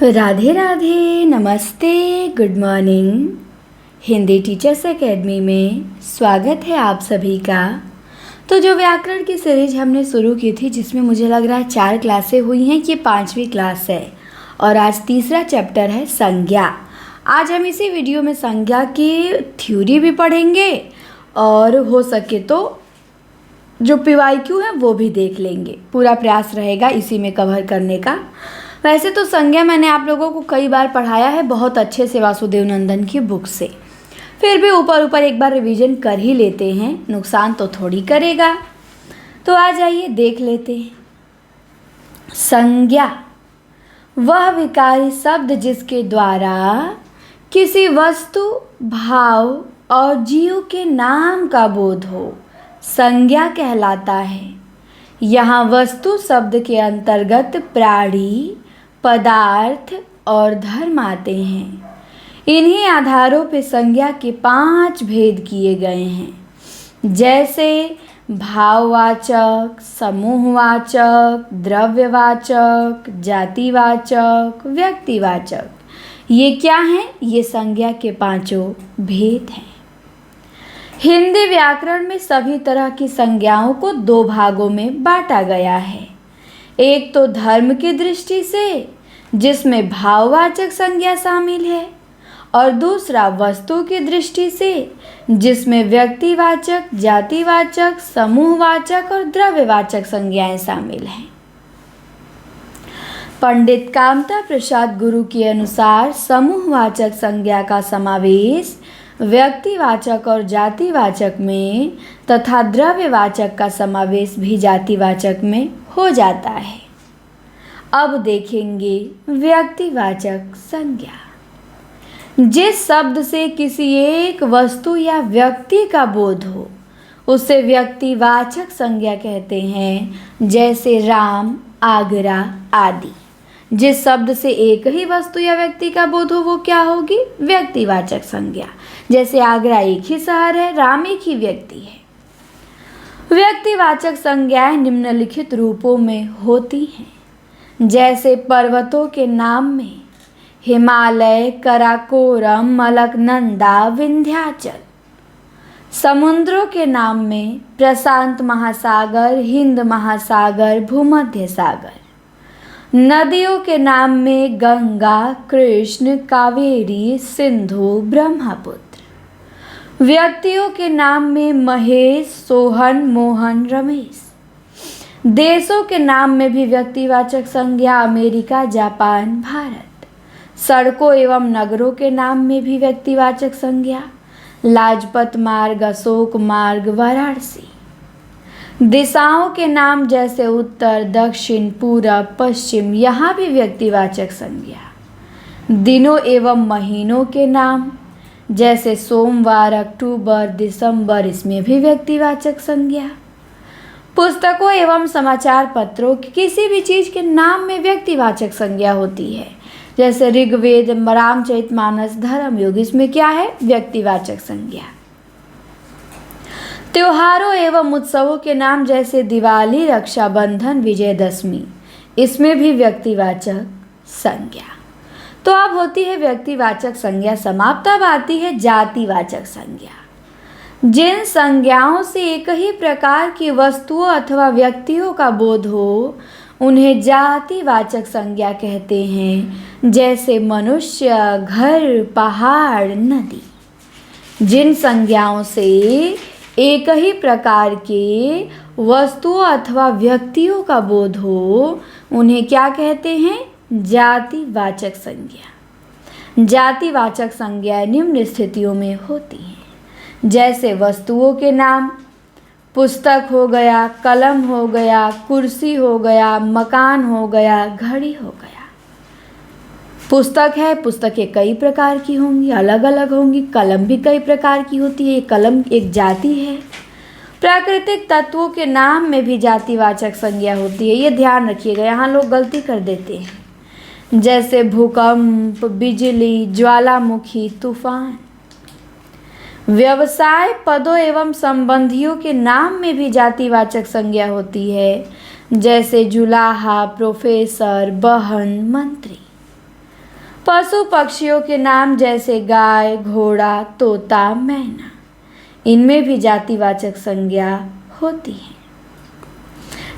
राधे राधे, नमस्ते, good morning. Hindi teachers academy में स्वागत है आप सभी का। तो जो व्याकरण की सीरीज हमने शुरू की थी, जिसमें मुझे लग रहा है 4 क्लासें हुई हैं, ये 5वीं क्लास है और आज तीसरा चैप्टर है संज्ञा। आज हम इसी वीडियो में संज्ञा की थ्योरी भी पढ़ेंगे और हो सके तो जो PYQ है वो भी देख लेंगे। पूरा प्रयास रहेगा इसी में कवर करने का। वैसे तो संज्ञा मैंने आप लोगों को कई बार पढ़ाया है बहुत अच्छे से वासुदेव नंदन की बुक से, फिर भी ऊपर एक बार रिवीजन कर ही लेते हैं, नुकसान तो थोड़ी करेगा। तो आ जाइए देख लेते हैं। संज्ञा वह विकारी शब्द जिसके द्वारा किसी वस्तु, भाव और जीव के नाम का बोध हो, संज्ञा कहलाता है। यहाँ वस्तु शब्द के अंतर्गत प्राणी, पदार्थ और धर्म आते हैं। इन्हीं आधारों पर संज्ञा के 5 भेद किए गए हैं, जैसे भाववाचक, समूहवाचक, द्रव्यवाचक, जातिवाचक, व्यक्तिवाचक। ये क्या हैं? ये संज्ञा के 5 भेद हैं। हिंदी व्याकरण में सभी तरह की संज्ञाओं को 2 भागों में बांटा गया है। एक तो धर्म की दृष्टि से, जिसमें भाववाचक संज्ञा शामिल है, और दूसरा वस्तु की दृष्टि से, जिसमें व्यक्तिवाचक, जातिवाचक, समूहवाचक और द्रव्यवाचक संज्ञाएं शामिल हैं। पंडित कामता प्रसाद गुरु के अनुसार समूहवाचक संज्ञा का समावेश व्यक्तिवाचक और जातिवाचक में तथा द्रव्यवाचक का समावेश भी जातिवाचक में हो जाता है। अब देखेंगे व्यक्तिवाचक संज्ञा। जिस शब्द से किसी एक वस्तु या व्यक्ति का बोध हो, उसे व्यक्तिवाचक संज्ञा कहते हैं, जैसे राम, आगरा आदि। जिस शब्द से एक ही वस्तु या व्यक्ति का बोध हो, वो क्या होगी? व्यक्तिवाचक संज्ञा। जैसे आगरा एक ही शहर है, राम एक ही व्यक्ति है। व्यक्तिवाचक संज्ञाएं निम्नलिखित रूपों में होती हैं, जैसे पर्वतों के नाम में हिमालय, कराकोरम, अलकनंदा, विंध्याचल। समुद्रों के नाम में प्रशांत महासागर, हिंद महासागर, भूमध्य सागर। नदियों के नाम में गंगा, कृष्ण, कावेरी, सिंधु, ब्रह्मपुत्र। व्यक्तियों के नाम में महेश, सोहन, मोहन, रमेश। देशों के नाम में भी व्यक्तिवाचक संज्ञा अमेरिका, जापान, भारत। सड़कों एवं नगरों के नाम में भी व्यक्तिवाचक संज्ञा लाजपत मार्ग, अशोक मार्ग, वाराणसी। दिशाओं के नाम जैसे उत्तर, दक्षिण, पूरब, पश्चिम, यहाँ भी व्यक्तिवाचक संज्ञा। दिनों एवं महीनों के नाम जैसे सोमवार, अक्टूबर, दिसंबर, इसमें भी व्यक्तिवाचक संज्ञा। पुस्तकों एवं समाचार पत्रों की किसी भी चीज़ के नाम में व्यक्तिवाचक संज्ञा होती है, जैसे ऋग्वेद, रामचरितमानस, धर्मयुग, इसमें क्या है? व्यक्तिवाचक संज्ञा। त्योहारों एवं उत्सवों के नाम जैसे दिवाली, रक्षाबंधन, विजयदशमी, इसमें भी व्यक्तिवाचक संज्ञा। तो अब होती है व्यक्तिवाचक संज्ञा समाप्त। अब आती है जातिवाचक संज्ञा। जिन संज्ञाओं से एक ही प्रकार की वस्तुओं अथवा व्यक्तियों का बोध हो, उन्हें जातिवाचक संज्ञा कहते हैं, जैसे मनुष्य, घर, पहाड़, नदी। जिन संज्ञाओं से एक ही प्रकार के वस्तुओं अथवा व्यक्तियों का बोध हो, उन्हें क्या कहते हैं? जातिवाचक संज्ञा। जातिवाचक संज्ञा निम्न स्थितियों में होती हैं, जैसे वस्तुओं के नाम पुस्तक हो गया, कलम हो गया, कुर्सी हो गया, मकान हो गया, घड़ी हो गया। पुस्तक है, पुस्तकें कई प्रकार की होंगी, अलग अलग होंगी। कलम भी कई प्रकार की होती है, कलम एक जाति है। प्राकृतिक तत्वों के नाम में भी जातिवाचक संज्ञा होती है, ये ध्यान रखिएगा, यहाँ लोग गलती कर देते हैं। जैसे भूकंप, बिजली, ज्वालामुखी, तूफान। व्यवसाय, पदों एवं संबंधियों के नाम में भी जातिवाचक संज्ञा होती है, जैसे जुलाहा, प्रोफेसर, बहन, मंत्री। पशु पक्षियों के नाम जैसे गाय, घोड़ा, तोता, मैना, इनमें भी जातिवाचक संज्ञा होती है।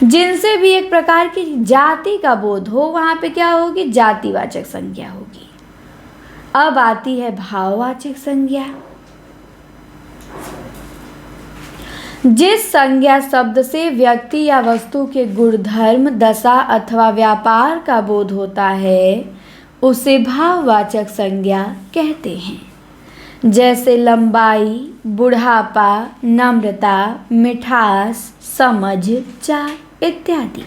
जिनसे भी एक प्रकार की जाति का बोध हो, वहां पे क्या होगी? जातिवाचक संज्ञा होगी। अब आती है भाववाचक संज्ञा। जिस संज्ञा शब्द से व्यक्ति या वस्तु के गुणधर्म, दशा अथवा व्यापार का बोध होता है, उसे भाववाचक संज्ञा कहते हैं। जैसे लंबाई, बुढ़ापा, नम्रता, मिठास, समझ, चाय इत्यादि।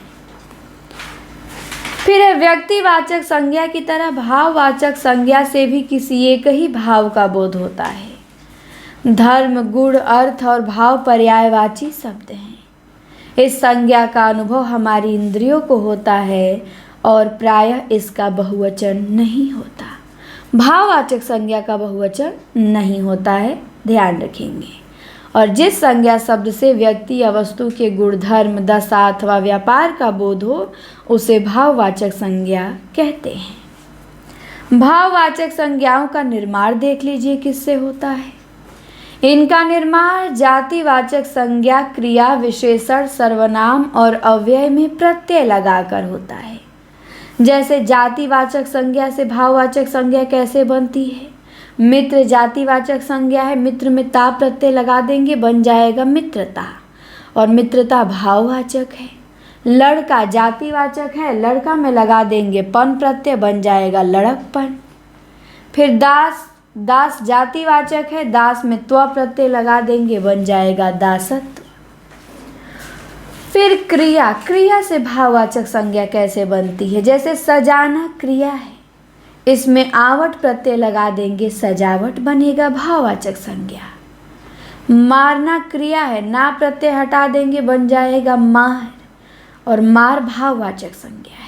फिर व्यक्तिवाचक संज्ञा की तरह भाववाचक संज्ञा से भी किसी एक ही भाव का बोध होता है। धर्म, गुण, अर्थ और भाव पर्यायवाची शब्द हैं। इस संज्ञा का अनुभव हमारी इंद्रियों को होता है और प्रायः इसका बहुवचन नहीं होता। भाववाचक संज्ञा का बहुवचन नहीं होता है, ध्यान रखेंगे। और जिस संज्ञा शब्द से व्यक्ति या वस्तु के गुणधर्म, दशा अथवा व्यापार का बोध हो, उसे भाववाचक संज्ञा कहते हैं। भाववाचक संज्ञाओं का निर्माण देख लीजिए किससे होता है। इनका निर्माण जातिवाचक संज्ञा, क्रिया, विशेषण, सर्वनाम और अव्यय में प्रत्यय लगाकर होता है। जैसे जातिवाचक संज्ञा से भाववाचक संज्ञा कैसे बनती है? मित्र जातिवाचक संज्ञा है, मित्र में ता प्रत्यय लगा देंगे, बन जाएगा मित्रता, और मित्रता भाववाचक है। लड़का जातिवाचक है, लड़का में लगा देंगे पन प्रत्यय, बन जाएगा लड़कपन। फिर दास, दास जातिवाचक है, दास में त्व प्रत्यय लगा देंगे, बन जाएगा दासत्व। फिर क्रिया, क्रिया से भाववाचक संज्ञा कैसे बनती है? जैसे सजाना क्रिया है, इसमें आवट प्रत्यय लगा देंगे, सजावट बनेगा भाववाचक संज्ञा। मारना क्रिया है, ना प्रत्यय हटा देंगे, बन जाएगा मार, और मार भाववाचक संज्ञा है।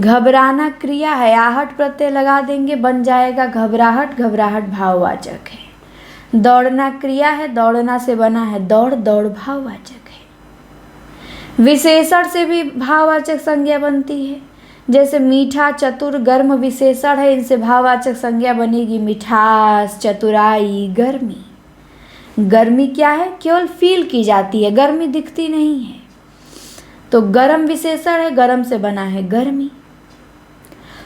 घबराना क्रिया है, आहट प्रत्यय लगा देंगे, बन जाएगा घबराहट, घबराहट भाववाचक है। दौड़ना क्रिया है, दौड़ना से बना है दौड़, दौड़ भाववाचक है। विशेषण से भी भाववाचक संज्ञा बनती है। जैसे मीठा, चतुर, गर्म विशेषण है, इनसे भाववाचक संज्ञा बनेगी मिठास, चतुराई, गर्मी। गर्मी क्या है? केवल फील की जाती है, गर्मी दिखती नहीं है, तो गरम विशेषण है, गरम से बना है गर्मी।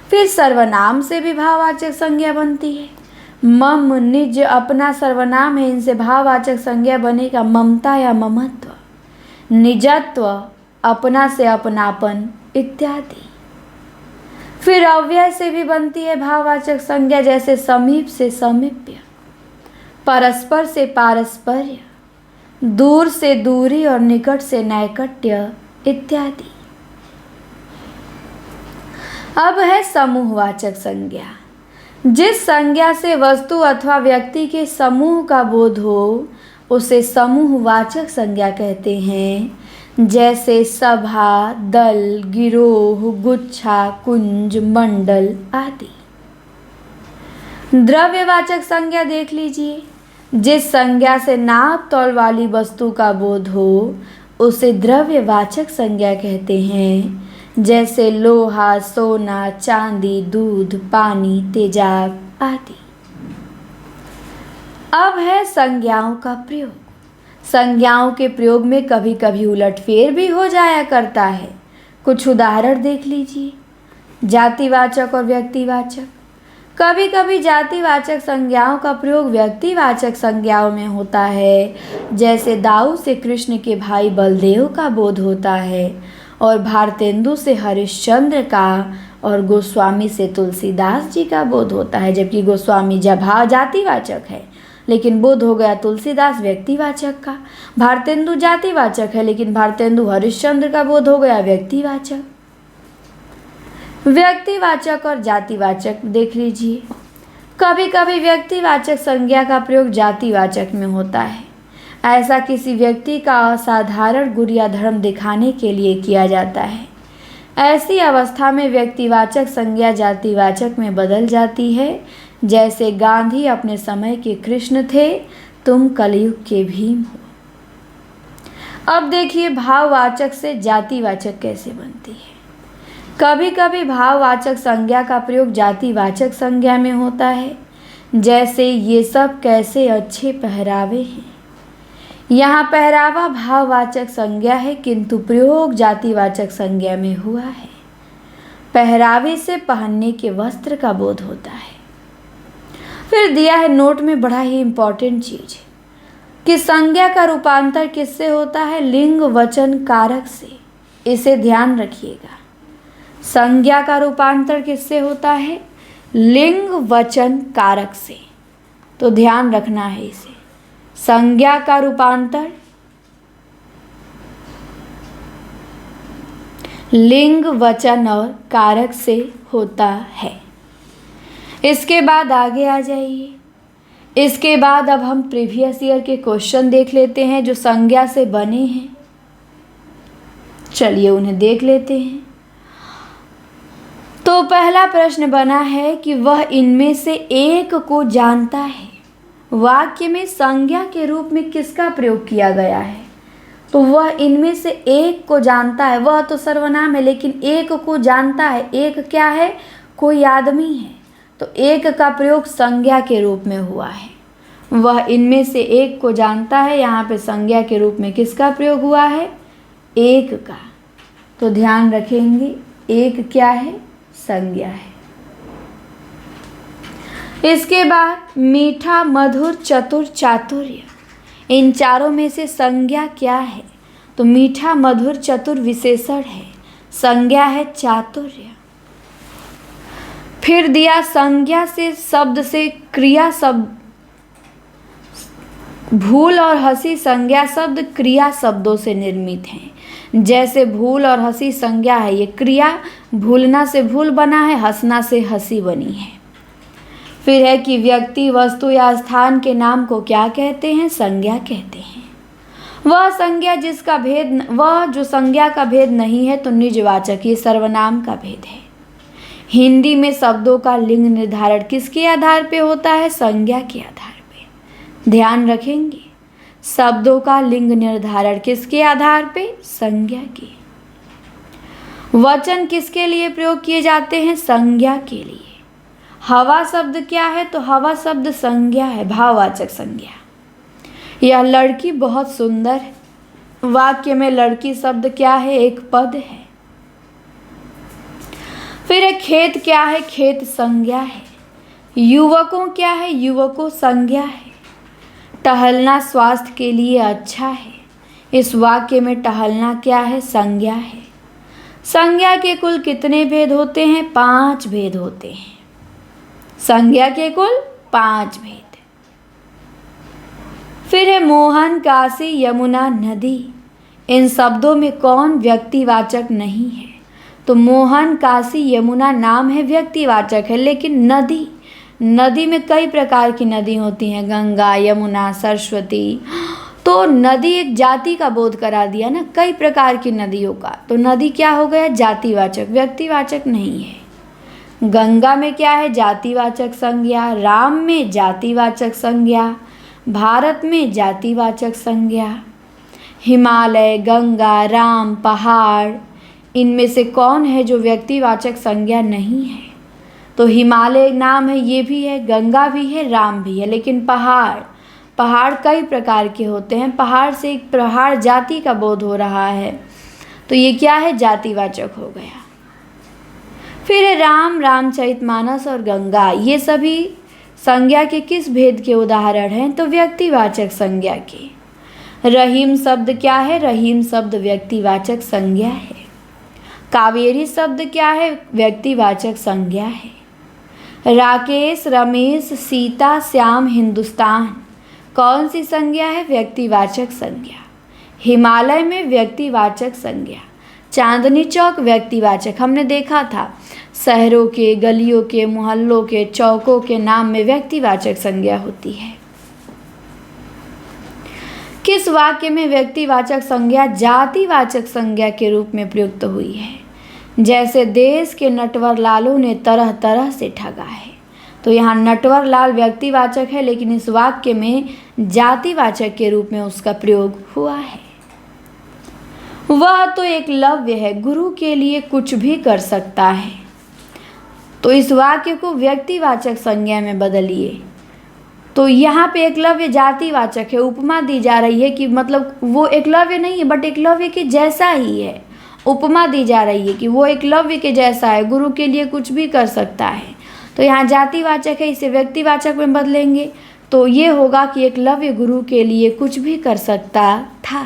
फिर सर्वनाम से भी भाववाचक संज्ञा बनती है। मम, निज, अपना सर्वनाम है, इनसे भाववाचक संज्ञा बनेगा ममता या ममत्व। निजत्व, अपना से अपनापन इत्यादि। फिर अव्यय से भी बनती है भाववाचक संज्ञा, जैसे समीप से समीप्य, परस्पर से पारस्पर्य, दूर से दूरी और निकट से नैकट्य इत्यादि। अब है समूहवाचक संज्ञा। जिस संज्ञा से वस्तु अथवा व्यक्ति के समूह का बोध हो, उसे समूहवाचक संज्ञा कहते हैं। जैसे सभा, दल, गिरोह, गुच्छा, कुंज, मंडल आदि। द्रव्यवाचक संज्ञा देख लीजिए। जिस संज्ञा से नाप तौल वाली वस्तु का बोध हो, उसे द्रव्यवाचक संज्ञा कहते हैं। जैसे लोहा, सोना, चांदी, दूध, पानी, तेजाब आदि। अब है संज्ञाओं का प्रयोग। संज्ञाओं के प्रयोग में कभी कभी उलटफेर भी हो जाया करता है। कुछ उदाहरण देख लीजिए। जातिवाचक और व्यक्तिवाचक। कभी कभी जातिवाचक संज्ञाओं का प्रयोग व्यक्तिवाचक संज्ञाओं में होता है। जैसे दाऊ से कृष्ण के भाई बलदेव का बोध होता है, और भारतेंदु से हरिश्चंद्र का, और गोस्वामी से तुलसीदास जी का बोध होता है। जबकि गोस्वामी जातिवाचक है, लेकिन बोध हो गया तुलसीदास व्यक्तिवाचक का। भारतेंदु जातिवाचक है, लेकिन भारतेंदु हरिश्चंद्र का बोध हो गया व्यक्तिवाचक। व्यक्तिवाचक और जातिवाचक देख लीजिए। कभी कभी व्यक्तिवाचक संज्ञा का प्रयोग जातिवाचक में होता है। ऐसा किसी व्यक्ति का असाधारण गुण या धर्म दिखाने के लिए किया जाता है। ऐसी अवस्था में व्यक्तिवाचक संज्ञा जातिवाचक में बदल जाती है। जैसे गांधी अपने समय के कृष्ण थे, तुम कलयुग के भीम हो। अब देखिए भाववाचक से जातिवाचक कैसे बनती है। कभी कभी भाववाचक संज्ञा का प्रयोग जातिवाचक संज्ञा में होता है, जैसे ये सब कैसे अच्छे पहरावे हैं। यहाँ पहरावा भाववाचक संज्ञा है किंतु प्रयोग जातिवाचक संज्ञा में हुआ है। पहरावे से पहनने के वस्त्र का बोध होता है। फिर दिया है नोट में बड़ा ही इंपॉर्टेंट चीज कि संज्ञा का रूपांतर किससे होता है? लिंग वचन कारक से। इसे ध्यान रखिएगा। संज्ञा का रूपांतर किससे होता है? लिंग वचन कारक से। तो ध्यान रखना है इसे। संज्ञा का रूपांतर लिंग वचन और कारक से होता है। इसके बाद आगे आ जाइए। इसके बाद अब हम प्रीवियस ईयर के क्वेश्चन देख लेते हैं जो संज्ञा से बने हैं। चलिए उन्हें देख लेते हैं। तो पहला प्रश्न बना है कि वह इनमें से एक को जानता है। वाक्य में संज्ञा के रूप में किसका प्रयोग किया गया है? तो वह इनमें से एक को जानता है। वह तो सर्वनाम है, लेकिन एक को जानता है। एक क्या है? कोई आदमी है। तो एक का प्रयोग संज्ञा के रूप में हुआ है। वह इनमें से एक को जानता है। यहाँ पे संज्ञा के रूप में किसका प्रयोग हुआ है? एक का। तो ध्यान रखेंगे, एक क्या है? संज्ञा है। इसके बाद मीठा, मधुर, चतुर, चातुर्य, इन चारों में से संज्ञा क्या है? तो मीठा, मधुर, चतुर विशेषण है, संज्ञा है चातुर्य। फिर दिया संज्ञा से शब्द से क्रिया शब्द, भूल और हंसी संज्ञा शब्द क्रिया शब्दों से निर्मित हैं। जैसे भूल और हंसी संज्ञा है, ये क्रिया, भूलना से भूल बना है, हंसना से हंसी बनी है। फिर है कि व्यक्ति, वस्तु या स्थान के नाम को क्या कहते हैं? संज्ञा कहते हैं। वह संज्ञा जिसका भेद, वह जो संज्ञा का भेद नहीं है तो निजवाचक, ये सर्वनाम का भेद है। हिंदी में शब्दों का लिंग निर्धारण किसके आधार पे होता है? संज्ञा के आधार पे। ध्यान रखेंगे, शब्दों का लिंग निर्धारण किसके आधार पे? संज्ञा के। वचन किसके लिए प्रयोग किए जाते हैं? संज्ञा के लिए। हवा शब्द क्या है? तो हवा शब्द संज्ञा है, भाववाचक संज्ञा। यह लड़की बहुत सुंदर है। वाक्य में लड़की शब्द क्या है? एक पद है। फिर खेत क्या है? खेत संज्ञा है। युवकों क्या है? युवकों संज्ञा है। टहलना स्वास्थ्य के लिए अच्छा है। इस वाक्य में टहलना क्या है? संज्ञा है। संज्ञा के कुल कितने भेद होते हैं? 5 भेद होते हैं। संज्ञा के कुल 5 भेद। फिर है मोहन, काशी, यमुना, नदी, इन शब्दों में कौन व्यक्तिवाचक नहीं है? तो मोहन, काशी, यमुना नाम है, व्यक्तिवाचक है। लेकिन नदी, नदी में कई प्रकार की नदी होती हैं, गंगा, यमुना, सरस्वती। तो नदी एक जाति का बोध करा दिया ना, कई प्रकार की नदियों का। तो नदी क्या हो गया? जातिवाचक, व्यक्तिवाचक नहीं है। गंगा में क्या है? जातिवाचक संज्ञा। राम में जातिवाचक संज्ञा। भारत में जातिवाचक संज्ञा। हिमालय, गंगा, राम, पहाड़, इनमें से कौन है जो व्यक्तिवाचक संज्ञा नहीं है? तो हिमालय नाम है, ये भी है, गंगा भी है, राम भी है। लेकिन पहाड़, पहाड़ कई प्रकार के होते हैं। पहाड़ से एक पहाड़ जाति का बोध हो रहा है, तो ये क्या है? जातिवाचक हो गया। फिर राम, रामचरितमानस और गंगा, ये सभी संज्ञा के किस भेद के उदाहरण हैं? तो व्यक्तिवाचक संज्ञा के। रहीम शब्द क्या है? रहीम शब्द व्यक्तिवाचक संज्ञा है। कावेरी शब्द क्या है? व्यक्तिवाचक संज्ञा है। राकेश, रमेश, सीता, श्याम, हिंदुस्तान, कौन सी संज्ञा है? व्यक्तिवाचक संज्ञा। हिमालय में व्यक्तिवाचक संज्ञा। चांदनी चौक व्यक्तिवाचक, हमने देखा था शहरों के, गलियों के, मोहल्लों के, चौकों के नाम में व्यक्तिवाचक संज्ञा होती है। किस वाक्य में व्यक्तिवाचक संज्ञा जातिवाचक संज्ञा के रूप में प्रयुक्त हुई है? जैसे देश के नटवर लालों ने तरह तरह से ठगा है। तो यहाँ नटवर लाल व्यक्तिवाचक है, लेकिन इस वाक्य में जातिवाचक के रूप में उसका प्रयोग हुआ है। वह तो एकलव्य है, गुरु के लिए कुछ भी कर सकता है। तो इस वाक्य को व्यक्तिवाचक संज्ञा में बदलिए। तो यहाँ पे एकलव्य जातिवाचक है, उपमा दी जा रही है कि मतलब वो एकलव्य नहीं है बट एकलव्य के जैसा ही है। उपमा दी जा रही है कि वो एकलव्य के जैसा है, गुरु के लिए कुछ भी कर सकता है। तो यहाँ जातिवाचक है, इसे व्यक्तिवाचक में बदलेंगे तो ये होगा कि एकलव्य गुरु के लिए कुछ भी कर सकता था,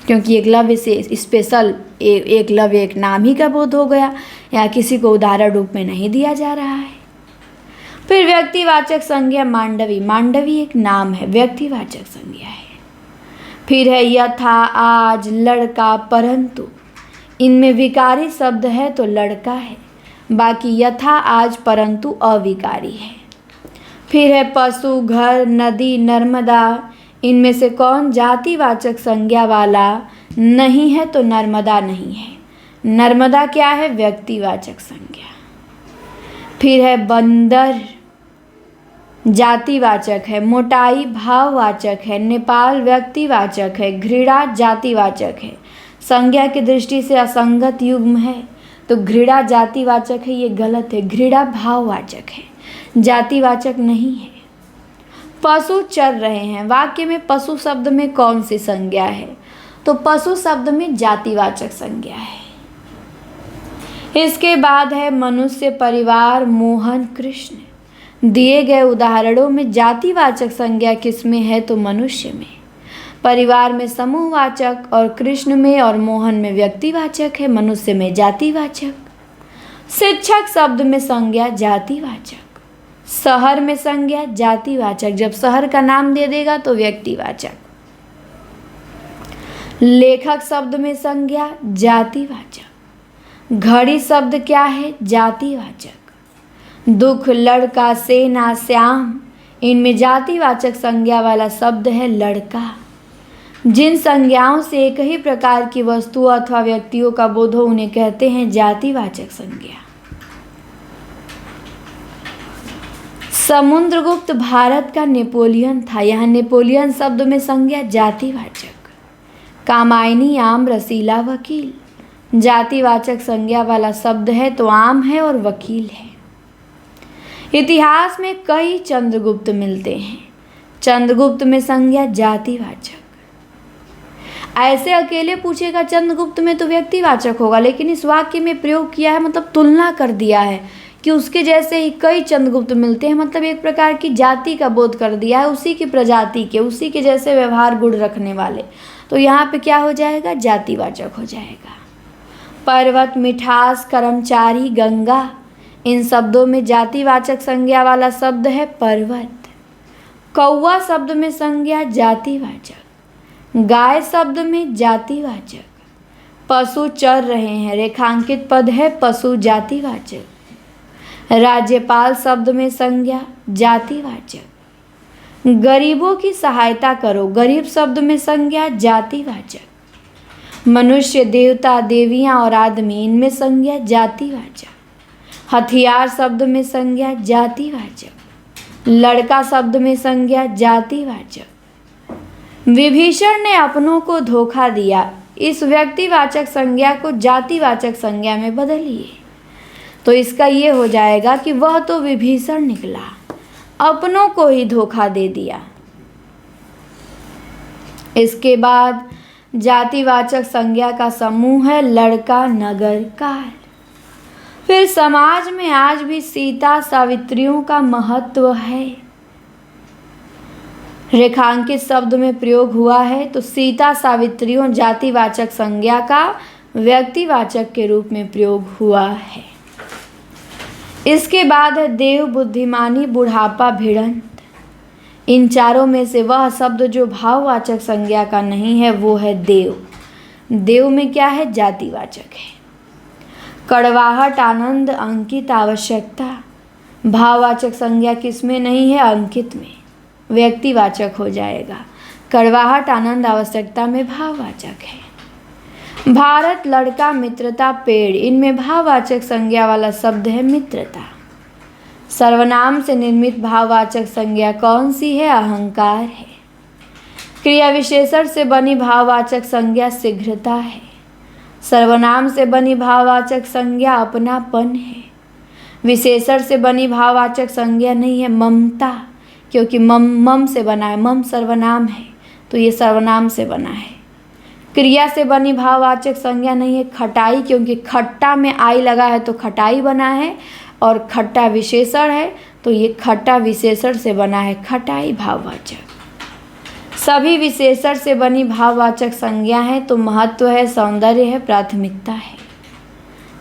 क्योंकि एकलव्य से स्पेशल एकलव्य एक नाम ही का बोध हो गया, यहाँ किसी को उदाहरण रूप में नहीं दिया जा रहा है। फिर व्यक्तिवाचक संज्ञा मांडवी। मांडवी एक नाम है, व्यक्तिवाचक संज्ञा है। फिर है यथा, आज, लड़का, परंतु। इनमें विकारी शब्द है तो लड़का है, बाकी यथा, आज, परंतु अविकारी है। फिर है पशु, घर, नदी, नर्मदा। इनमें से कौन जातिवाचक संज्ञा वाला नहीं है तो नर्मदा नहीं है। नर्मदा क्या है? व्यक्तिवाचक संज्ञा। फिर है बंदर, जातिवाचक है। मोटाई भाववाचक है। नेपाल व्यक्तिवाचक है। घृणा जातिवाचक है। संज्ञा की दृष्टि से असंगत युग्म है तो घृणा जातिवाचक है, ये गलत है। घृणा भाववाचक है, जातिवाचक नहीं है। पशु चर रहे हैं। वाक्य में पशु शब्द में कौन सी संज्ञा है? तो पशु शब्द में जातिवाचक संज्ञा है। इसके बाद है मनुष्य, परिवार, मोहन, कृष्ण। दिए गए उदाहरणों में जातिवाचक संज्ञा किसमें है? तो मनुष्य में। परिवार में समूहवाचक और कृष्ण में और मोहन में व्यक्तिवाचक है, मनुष्य में जातिवाचक। शिक्षक शब्द में संज्ञा जातिवाचक। शहर में संज्ञा जातिवाचक, जब शहर का नाम दे देगा तो व्यक्तिवाचक। लेखक शब्द में संज्ञा जातिवाचक। घड़ी शब्द क्या है? जातिवाचक। दुख, लड़का, सेना, श्याम, इनमें जातिवाचक संज्ञा वाला शब्द है लड़का। जिन संज्ञाओं से एक ही प्रकार की वस्तु अथवा व्यक्तियों का बोध हो उन्हें कहते हैं जातिवाचक संज्ञा। समुद्रगुप्त भारत का नेपोलियन था, यहाँ नेपोलियन शब्द में संज्ञा जातिवाचक। कामायनी, आम, रसीला, वकील, जातिवाचक संज्ञा वाला शब्द है तो आम है और वकील है। इतिहास में कई चंद्रगुप्त मिलते हैं, चंद्रगुप्त में संज्ञा जातिवाचक। ऐसे अकेले पूछेगा चंद्रगुप्त में तो व्यक्तिवाचक होगा, लेकिन इस वाक्य में प्रयोग किया है मतलब तुलना कर दिया है कि उसके जैसे ही कई चंद्रगुप्त मिलते हैं, मतलब एक प्रकार की जाति का बोध कर दिया है, उसी की प्रजाति के, उसी के जैसे व्यवहार गुण रखने वाले। तो यहाँ पे क्या हो जाएगा? जातिवाचक हो जाएगा। पर्वत, मिठास, कर्मचारी, गंगा, इन शब्दों में जातिवाचक संज्ञा वाला शब्द है पर्वत। कौवा शब्द में संज्ञा जातिवाचक। गाय शब्द में जातिवाचक। पशु चर रहे हैं, रेखांकित पद है पशु, जातिवाचक। राज्यपाल शब्द में संज्ञा जातिवाचक। गरीबों की सहायता करो, गरीब शब्द में संज्ञा जातिवाचक। मनुष्य, देवता, देवियां और आदमी, इनमें संज्ञा जातिवाचक। हथियार शब्द में संज्ञा जातिवाचक। लड़का शब्द में संज्ञा जातिवाचक। विभीषण ने अपनों को धोखा दिया, इस व्यक्तिवाचक संज्ञा को जातिवाचक संज्ञा में बदलिए। तो इसका ये हो जाएगा कि वह तो विभीषण निकला, अपनों को ही धोखा दे दिया। इसके बाद जातिवाचक संज्ञा का समूह है लड़का, नगर, काल। फिर समाज में आज भी सीता, सावित्रियों का महत्व है। रेखांकित शब्द में प्रयोग हुआ है तो सीता, सावित्रियों जातिवाचक संज्ञा का व्यक्तिवाचक के रूप में प्रयोग हुआ है। इसके बाद है देव, बुद्धिमानी, बुढ़ापा, भिड़ंत। इन चारों में से वह शब्द जो भाववाचक संज्ञा का नहीं है वो है देव। देव में क्या है? जातिवाचक है। कड़वाहट, आनंद, अंकित, आवश्यकता, भाववाचक संज्ञा किसमें नहीं है? अंकित में, व्यक्तिवाचक हो जाएगा। कड़वाहट, आनंद, आवश्यकता में भाववाचक है। भारत, लड़का, मित्रता, पेड़, इनमें भाववाचक संज्ञा वाला शब्द है मित्रता। सर्वनाम से निर्मित भाववाचक संज्ञा कौन सी है? अहंकार है। क्रिया विशेषण से बनी भाववाचक संज्ञा शीघ्रता है। सर्वनाम से बनी भाववाचक संज्ञा अपनापन है। विशेषण से बनी भाववाचक संज्ञा नहीं है ममता, क्योंकि मम से बना है, मम सर्वनाम है तो ये सर्वनाम से बना है। क्रिया से बनी भाववाचक संज्ञा नहीं है खटाई, क्योंकि खट्टा में आई लगा है तो खटाई बना है, और खट्टा विशेषण है तो ये खट्टा विशेषण से बना है खटाई भाववाचक। सभी विशेषण से बनी भाववाचक संज्ञा है तो महत्व है, सौंदर्य है, प्राथमिकता है।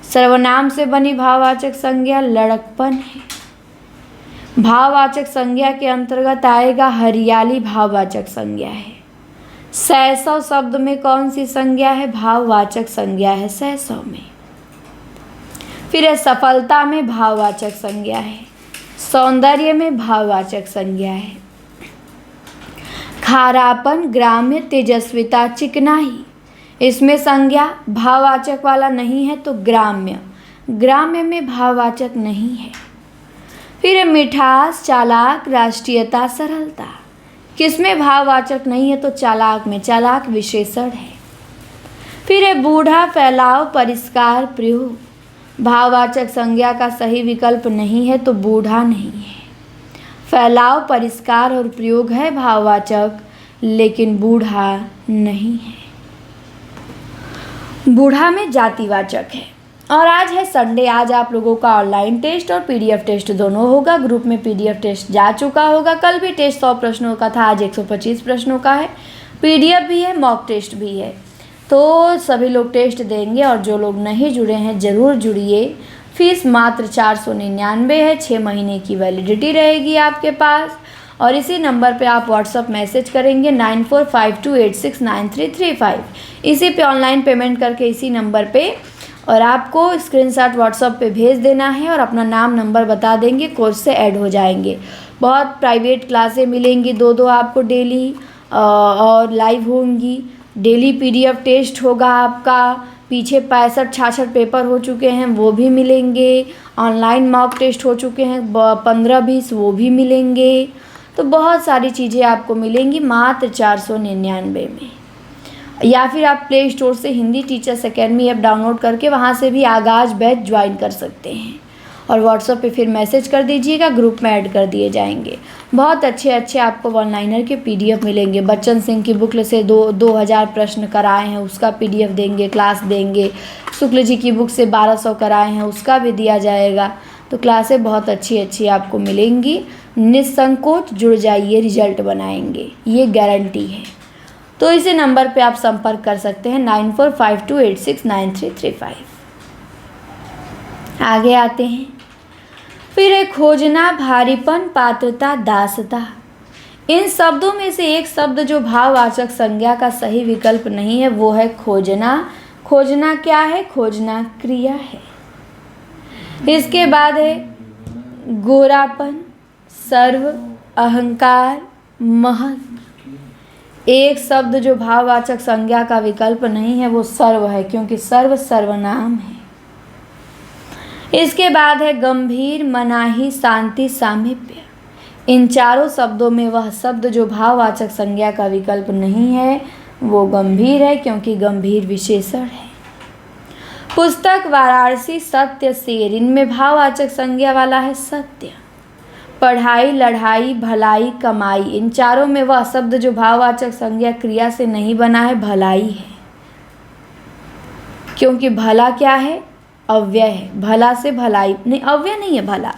सर्वनाम से बनी भाववाचक संज्ञा लड़कपन है। भाववाचक संज्ञा के अंतर्गत आएगा हरियाली भाववाचक संज्ञा है। सैसव शब्द में कौन सी संज्ञा है? भाववाचक संज्ञा है सैसव में। फिर है सफलता में भाववाचक संज्ञा है। सौंदर्य में भाववाचक संज्ञा है। खारापन, ग्राम्य, तेजस्विता, चिकनाई, इसमें संज्ञा भाववाचक वाला नहीं है तो ग्राम्य, ग्राम्य में भाववाचक नहीं है। फिर है मिठास, चालाक, राष्ट्रीयता, सरलता, किसमें भाववाचक नहीं है तो चालाक में, चालाक विशेषण है। फिर है बूढ़ा, फैलाव, परिष्कार, प्रयोग, भाववाचक संज्ञा का सही विकल्प नहीं है तो बूढ़ा नहीं है। फैलाव, परिष्कार और प्रयोग है भाववाचक, लेकिन बूढ़ा नहीं है। बूढ़ा में जातिवाचक है। और आज है संडे, आज आप लोगों का ऑनलाइन टेस्ट और पीडीएफ टेस्ट दोनों होगा। ग्रुप में पीडीएफ टेस्ट जा चुका होगा। कल भी टेस्ट 100 प्रश्नों का था, आज 125 प्रश्नों का है। पीडीएफ भी है, मॉक टेस्ट भी है, तो सभी लोग टेस्ट देंगे। और जो लोग नहीं जुड़े हैं ज़रूर जुड़िए। फीस मात्र 499 है। 6 महीने की वैलिडिटी रहेगी आपके पास। और इसी नंबर पे आप व्हाट्सअप मैसेज करेंगे 9452869335। इसी पे ऑनलाइन पेमेंट करके इसी नंबर पे, और आपको स्क्रीनशॉट व्हाट्सअप पे भेज देना है और अपना नाम नंबर बता देंगे, कोर्स से ऐड हो जाएंगे। बहुत प्राइवेट क्लासें मिलेंगी, 2 आपको डेली और लाइव होंगी। डेली पीडीएफ टेस्ट होगा आपका। पीछे 65-66 पेपर हो चुके हैं वो भी मिलेंगे। ऑनलाइन मॉक टेस्ट हो चुके हैं 15-20 वो भी मिलेंगे। तो बहुत सारी चीज़ें आपको मिलेंगी मात्र 499 में। या फिर आप प्ले स्टोर से Hindi teachers academy app download करके वहाँ से भी आगाज बैच ज्वाइन कर सकते हैं। और व्हाट्सएप पे फिर मैसेज कर दीजिएगा, ग्रुप में ऐड कर दिए जाएंगे। बहुत अच्छे आपको वन लाइनर के पीडीएफ मिलेंगे। बच्चन सिंह की बुक से 2000 प्रश्न कराए हैं, उसका पीडीएफ देंगे, क्लास देंगे। शुक्ल जी की बुक से 1200 कराए हैं, उसका भी दिया जाएगा। तो क्लासें बहुत अच्छी आपको मिलेंगी। निसंकोच जुड़ जाइए, रिजल्ट बनाएंगे, ये गारंटी है। तो इसी नंबर पे आप संपर्क कर सकते हैं 9452869335। आगे आते हैं। फिर है खोजना, भारीपन, पात्रता, दासता। इन शब्दों में से एक शब्द जो भाववाचक संज्ञा का सही विकल्प नहीं है वो है खोजना। खोजना क्या है? खोजना क्रिया है। इसके बाद है गोरापन, सर्व, अहंकार, महत्व। एक शब्द जो भाववाचक संज्ञा का विकल्प नहीं है वो सर्व है, क्योंकि सर्व सर्वनाम है। इसके बाद है गंभीर, मनाही, शांति, सामीप्य। इन चारों शब्दों में वह शब्द जो भाववाचक संज्ञा का विकल्प नहीं है वो गंभीर है, क्योंकि गंभीर विशेषण है। पुस्तक, वाराणसी, सत्य, शेर, इनमें भाववाचक संज्ञा वाला है सत्य। पढ़ाई, लड़ाई, भलाई, कमाई, इन चारों में वह शब्द जो भाववाचक संज्ञा क्रिया से नहीं बना है भलाई है, क्योंकि भला क्या है? अव्यय है। भला से भलाई नहीं, अव्यय नहीं है भला,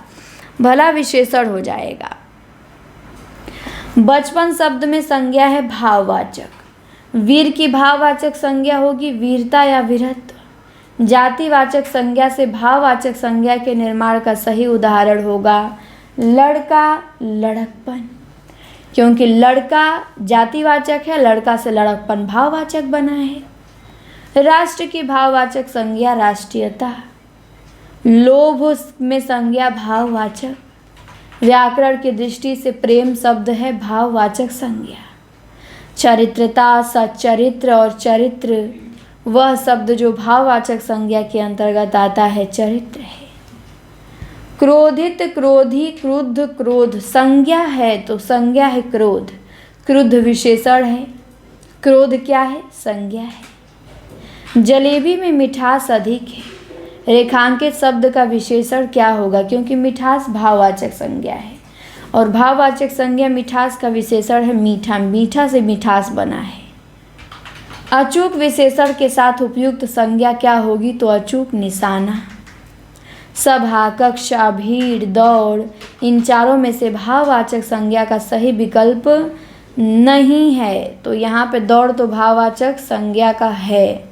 भला विशेषण हो जाएगा। बचपन शब्द में संज्ञा है भाववाचक। वीर की भाववाचक संज्ञा होगी वीरता या वीरत्व। जातिवाचक संज्ञा से भाववाचक संज्ञा के निर्माण का सही उदाहरण होगा लड़का, लड़कपन, क्योंकि लड़का जातिवाचक है, लड़का से लड़कपन भाववाचक बना है। राष्ट्र की भाववाचक संज्ञा राष्ट्रीयता। लोभ में संज्ञा भाववाचक। व्याकरण की दृष्टि से प्रेम शब्द है भाववाचक संज्ञा। चरित्रता, सच्चरित्र और चरित्र, वह शब्द जो भाववाचक संज्ञा के अंतर्गत आता है चरित्र है। क्रोधित, क्रोधी, क्रुद्ध, क्रोध, संज्ञा है तो संज्ञा है क्रोध। क्रुद्ध विशेषण है। क्रोध क्या है? संज्ञा है। जलेबी में मिठास अधिक है। रेखांकित शब्द का विशेषण क्या होगा? क्योंकि मिठास भाववाचक संज्ञा है और भाववाचक संज्ञा मिठास का विशेषण है मीठा। मीठा से मिठास बना है। अचूक विशेषण के साथ उपयुक्त संज्ञा क्या होगी? तो अचूक निशाना। सभा, कक्षा, भीड़, दौड़, इन चारों में से भाववाचक संज्ञा का सही विकल्प नहीं है। तो यहाँ पे दौड़ तो भाववाचक संज्ञा का है,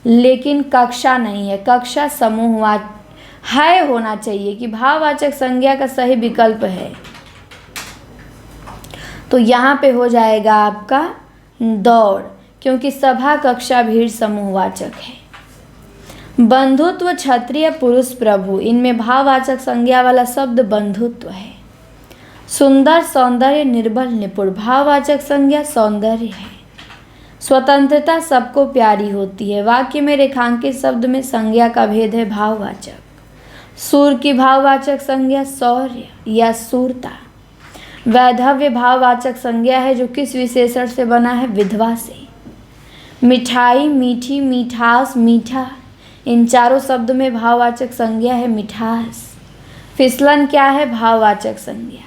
लेकिन कक्षा नहीं है। कक्षा समूहवाचक है होना चाहिए कि भाववाचक संज्ञा का सही विकल्प है। तो यहाँ पे हो जाएगा आपका दौड़, क्योंकि सभा, कक्षा, भीड़ समूहवाचक है। बंधुत्व, क्षत्रिय, पुरुष, प्रभु, इनमें भाववाचक संज्ञा वाला शब्द बंधुत्व है। सुंदर, सौंदर्य, निर्बल, निपुण, भाववाचक संज्ञा सौंदर्य है। स्वतंत्रता सबको प्यारी होती है। वाक्य में रेखांकित शब्द में संज्ञा का भेद है भाववाचक। सूर की भाववाचक संज्ञा शौर्य या सूरता। वैधव्य भाववाचक संज्ञा है जो किस विशेषण से बना है? विधवा से। मिठाई, मीठी, मिठास, मीठा, इन चारों शब्द में भाववाचक संज्ञा है मिठास। फिसलन क्या है? भाववाचक संज्ञा।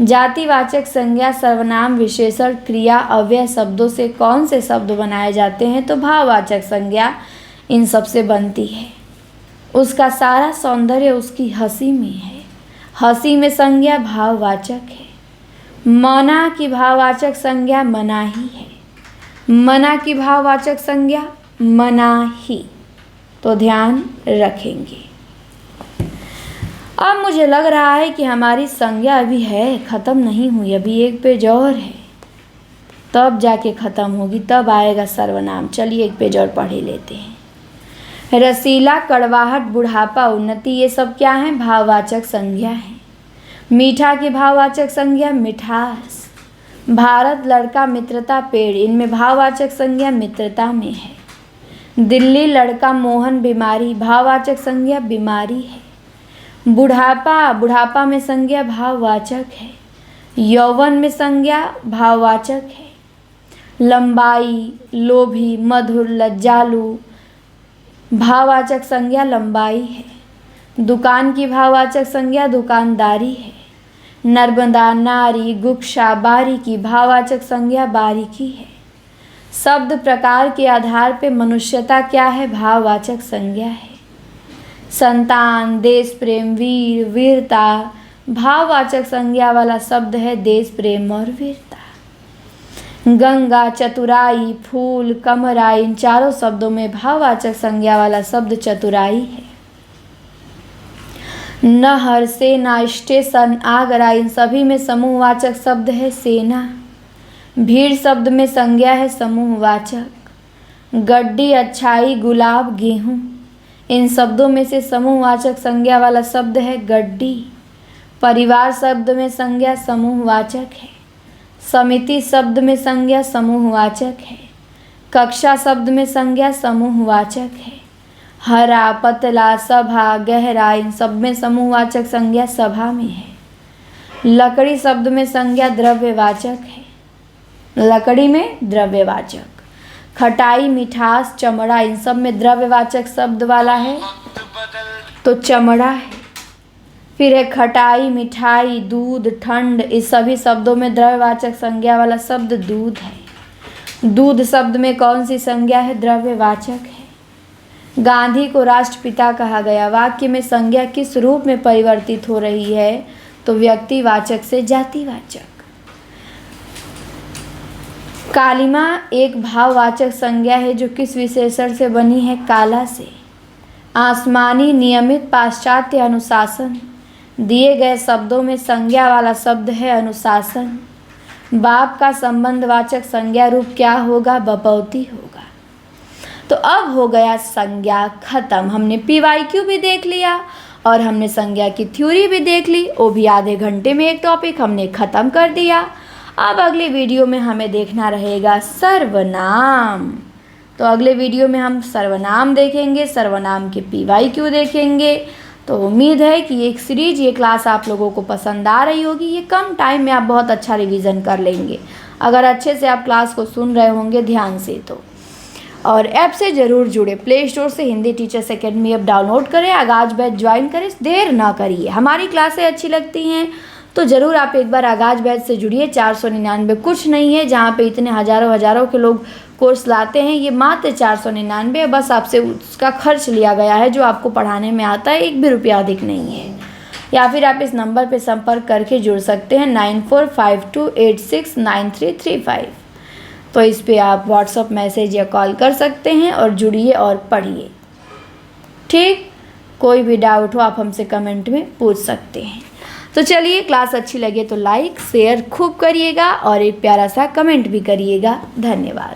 जातिवाचक संज्ञा सर्वनाम, विशेषण, क्रिया, अव्यय शब्दों से कौन से शब्द बनाए जाते हैं? तो भाववाचक संज्ञा इन सब से बनती है। उसका सारा सौंदर्य उसकी हंसी में है। हंसी में संज्ञा भाववाचक है। मना की भाववाचक संज्ञा मनाही है। मना की भाववाचक संज्ञा मनाही। तो ध्यान रखेंगे। अब मुझे लग रहा है कि हमारी संज्ञा अभी है, ख़त्म नहीं हुई, अभी एक पेज और है, तब जाके ख़त्म होगी, तब आएगा सर्वनाम। चलिए एक पेज और पढ़ ही लेते हैं। रसीला, कड़वाहट, बुढ़ापा, उन्नति, ये सब क्या है? भाववाचक संज्ञा है। मीठा की भाववाचक संज्ञा मिठास। भारत, लड़का, मित्रता, पेड़, इनमें भाववाचक संज्ञा मित्रता में है। दिल्ली, लड़का, मोहन, बीमारी, भाववाचक संज्ञा बीमारी है। बुढ़ापा, बुढ़ापा में संज्ञा भाववाचक है। यौवन में संज्ञा भाववाचक है। लंबाई, लोभी, मधुर, लज्जालु, भाववाचक संज्ञा लंबाई है। दुकान की भाववाचक संज्ञा दुकानदारी है। नर्मदा, नारी, गुक्षा, बारीकी, भाववाचक संज्ञा बारीकी है। शब्द प्रकार के आधार पे मनुष्यता क्या है? भाववाचक संज्ञा है। संतान, देश प्रेम, वीर, वीरता, भाववाचक संज्ञा वाला शब्द है देश प्रेम और वीरता। गंगा, चतुराई, फूल, कमरा, इन चारों शब्दों में भाववाचक संज्ञा वाला शब्द चतुराई है। नहर, सेना, स्टेशन, आगरा, इन सभी में समूहवाचक शब्द है सेना। भीड़ शब्द में संज्ञा है समूहवाचक। गड्डी, अच्छाई, गुलाब, गेहूँ, इन शब्दों में से समूहवाचक संज्ञा वाला शब्द है गड्डी। परिवार शब्द में संज्ञा समूहवाचक है। समिति शब्द में संज्ञा समूहवाचक है। कक्षा शब्द में संज्ञा समूहवाचक है। हरा, पतला, सभा, गहरा, इन सब में समूहवाचक संज्ञा सभा में है। लकड़ी शब्द में संज्ञा द्रव्यवाचक है। लकड़ी में द्रव्यवाचक। खटाई, मिठास, चमड़ा, इन सब में द्रव्यवाचक शब्द वाला है तो चमड़ा है। फिर है खटाई, मिठाई, दूध, ठंड, इस सभी शब्दों में द्रव्यवाचक संज्ञा वाला शब्द दूध है। दूध शब्द में कौन सी संज्ञा है? द्रव्यवाचक है। गांधी को राष्ट्रपिता कहा गया। वाक्य में संज्ञा किस रूप में परिवर्तित हो रही है? तो व्यक्तिवाचक से जातिवाचक। कालिमा एक भाववाचक संज्ञा है जो किस विशेषण से बनी है? काला से। आसमानी, नियमित, पाश्चात्य, अनुशासन, दिए गए शब्दों में संज्ञा वाला शब्द है अनुशासन। बाप का संबंधवाचक संज्ञा रूप क्या होगा? बपौती होगा। तो अब हो गया संज्ञा खत्म। हमने PYQ भी देख लिया और हमने संज्ञा की थ्योरी भी देख ली, वो भी आधे घंटे में एक टॉपिक हमने ख़त्म कर दिया। अब अगले वीडियो में हमें देखना रहेगा सर्वनाम। तो अगले वीडियो में हम सर्वनाम देखेंगे, सर्वनाम के PYQ देखेंगे। तो उम्मीद है कि ये सीरीज, ये क्लास आप लोगों को पसंद आ रही होगी। ये कम टाइम में आप बहुत अच्छा रिवीजन कर लेंगे। अगर अच्छे से आप क्लास को सुन रहे होंगे ध्यान से तो। और ऐप से ज़रूर जुड़े, प्ले स्टोर से Hindi teachers academy app download करें, आगाज बैच ज्वाइन करें, देर ना करिए। हमारी क्लासें अच्छी लगती हैं तो ज़रूर आप एक बार आगाज बैच से जुड़िए। 499 कुछ नहीं है, जहाँ पे इतने हज़ारों के लोग कोर्स लाते हैं, ये मात्र 499 है। बस आपसे उसका खर्च लिया गया है जो आपको पढ़ाने में आता है, 1 भी रुपया अधिक नहीं है। या फिर आप इस नंबर पे संपर्क करके जुड़ सकते हैं 9452869335। तो इस पे आप व्हाट्सअप मैसेज या कॉल कर सकते हैं और जुड़िए और पढ़िए। ठीक, कोई भी डाउट हो आप हमसे कमेंट में पूछ सकते हैं। तो चलिए, क्लास अच्छी लगे तो लाइक शेयर खूब करिएगा और एक प्यारा सा कमेंट भी करिएगा। धन्यवाद।